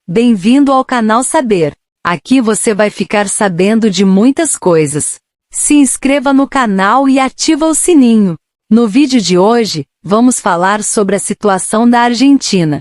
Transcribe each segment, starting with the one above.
Bem-vindo ao canal Saber. Aqui você vai ficar sabendo de muitas coisas. Se inscreva no canal e ativa o sininho. No vídeo de hoje, vamos falar sobre a situação da Argentina.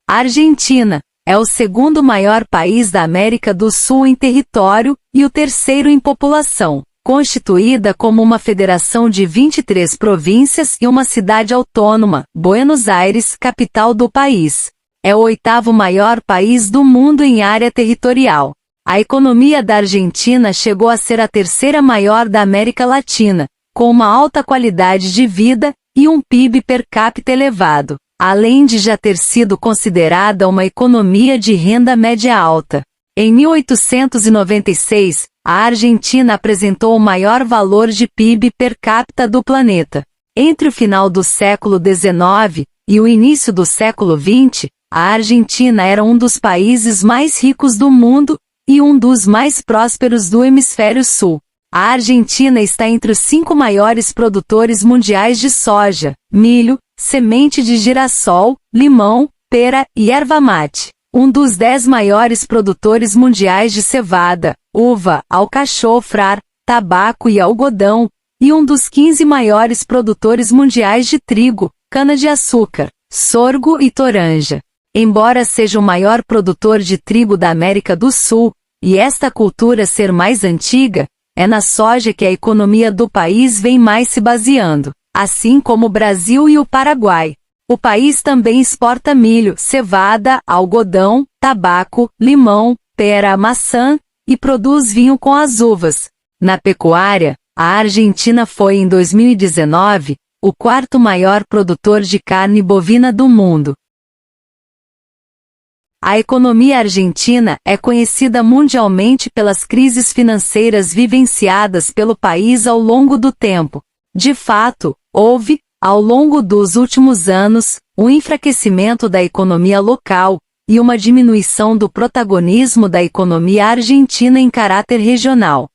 A Argentina é o segundo maior país da América do Sul em território e o terceiro em população, constituída como uma federação de 23 províncias e uma cidade autônoma, Buenos Aires, capital do país. É o oitavo maior país do mundo em área territorial. A economia da Argentina chegou a ser a terceira maior da América Latina, com uma alta qualidade de vida e um PIB per capita elevado, além de já ter sido considerada uma economia de renda média alta. Em 1896, a Argentina apresentou o maior valor de PIB per capita do planeta. Entre o final do século XIX e o início do século XX, a Argentina era um dos países mais ricos do mundo e um dos mais prósperos do hemisfério sul. A Argentina está entre os 5 maiores produtores mundiais de soja, milho, semente de girassol, limão, pera e erva mate. Um dos 10 maiores produtores mundiais de cevada, uva, alcachofra, tabaco e algodão, e um dos 15 maiores produtores mundiais de trigo, cana-de-açúcar, sorgo e toranja. Embora seja o maior produtor de trigo da América do Sul, e esta cultura ser mais antiga, é na soja que a economia do país vem mais se baseando, assim como o Brasil e o Paraguai. O país também exporta milho, cevada, algodão, tabaco, limão, pera, maçã, e produz vinho com as uvas. Na pecuária, a Argentina foi em 2019, o quarto maior produtor de carne bovina do mundo. A economia argentina é conhecida mundialmente pelas crises financeiras vivenciadas pelo país ao longo do tempo. De fato, houve, ao longo dos últimos anos, um enfraquecimento da economia local e uma diminuição do protagonismo da economia argentina em caráter regional.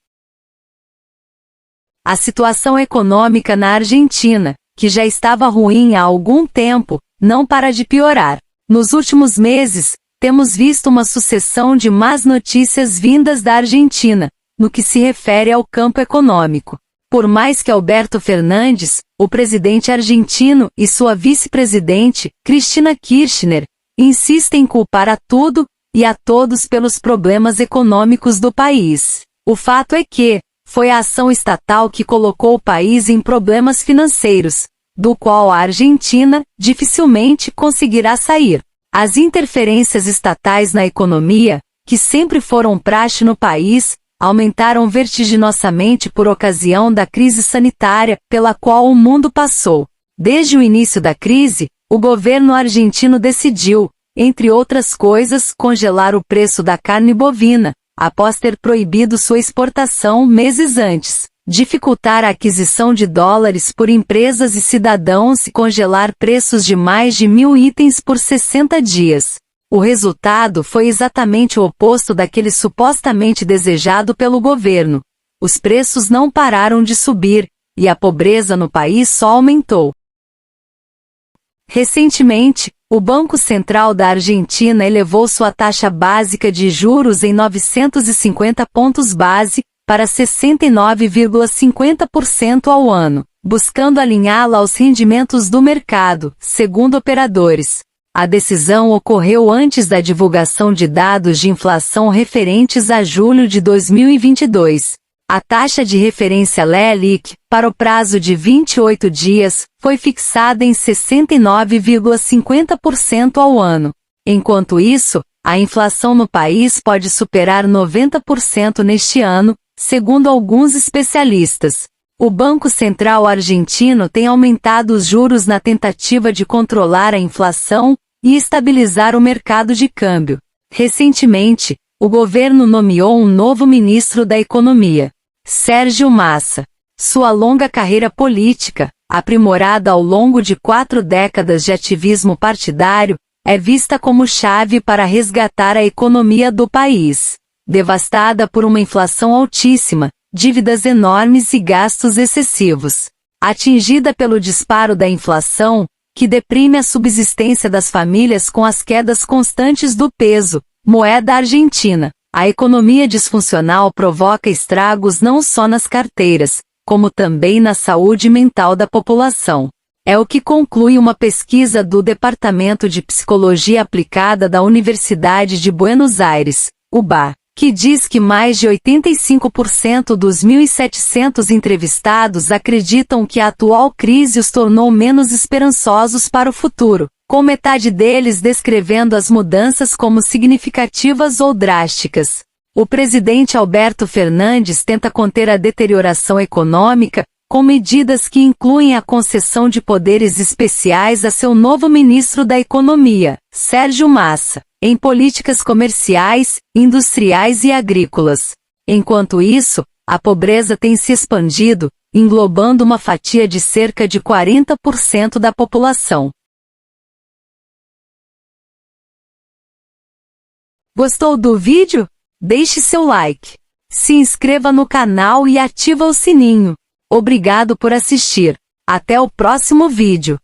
A situação econômica na Argentina, que já estava ruim há algum tempo, não para de piorar. Nos últimos meses, temos visto uma sucessão de más notícias vindas da Argentina, no que se refere ao campo econômico. Por mais que Alberto Fernandes, o presidente argentino, e sua vice-presidente, Cristina Kirchner, insistem em culpar a tudo e a todos pelos problemas econômicos do país. O fato é que, foi a ação estatal que colocou o país em problemas financeiros, do qual a Argentina dificilmente conseguirá sair. As interferências estatais na economia, que sempre foram praxe no país, aumentaram vertiginosamente por ocasião da crise sanitária pela qual o mundo passou. Desde o início da crise, o governo argentino decidiu, entre outras coisas, congelar o preço da carne bovina, após ter proibido sua exportação meses antes, dificultar a aquisição de dólares por empresas e cidadãos e congelar preços de mais de 1.000 itens por 60 dias. O resultado foi exatamente o oposto daquele supostamente desejado pelo governo. Os preços não pararam de subir, e a pobreza no país só aumentou. Recentemente, o Banco Central da Argentina elevou sua taxa básica de juros em 950 pontos base, para 69,50% ao ano, buscando alinhá-la aos rendimentos do mercado, segundo operadores. A decisão ocorreu antes da divulgação de dados de inflação referentes a julho de 2022. A taxa de referência LELIQ, para o prazo de 28 dias, foi fixada em 69,50% ao ano. Enquanto isso, a inflação no país pode superar 90% neste ano, segundo alguns especialistas. O Banco Central argentino tem aumentado os juros na tentativa de controlar a inflação e estabilizar o mercado de câmbio. Recentemente, o governo nomeou um novo ministro da Economia, Sérgio Massa. Sua longa carreira política, aprimorada ao longo de 4 décadas de ativismo partidário, é vista como chave para resgatar a economia do país, devastada por uma inflação altíssima, dívidas enormes e gastos excessivos. Atingida pelo disparo da inflação, que deprime a subsistência das famílias com as quedas constantes do peso, moeda argentina. A economia disfuncional provoca estragos não só nas carteiras, como também na saúde mental da população. É o que conclui uma pesquisa do Departamento de Psicologia Aplicada da Universidade de Buenos Aires, UBA, que diz que mais de 85% dos 1.700 entrevistados acreditam que a atual crise os tornou menos esperançosos para o futuro, com metade deles descrevendo as mudanças como significativas ou drásticas. O presidente Alberto Fernandes tenta conter a deterioração econômica, com medidas que incluem a concessão de poderes especiais a seu novo ministro da Economia, Sérgio Massa, em políticas comerciais, industriais e agrícolas. Enquanto isso, a pobreza tem se expandido, englobando uma fatia de cerca de 40% da população. Gostou do vídeo? Deixe seu like. Se inscreva no canal e ativa o sininho. Obrigado por assistir. Até o próximo vídeo.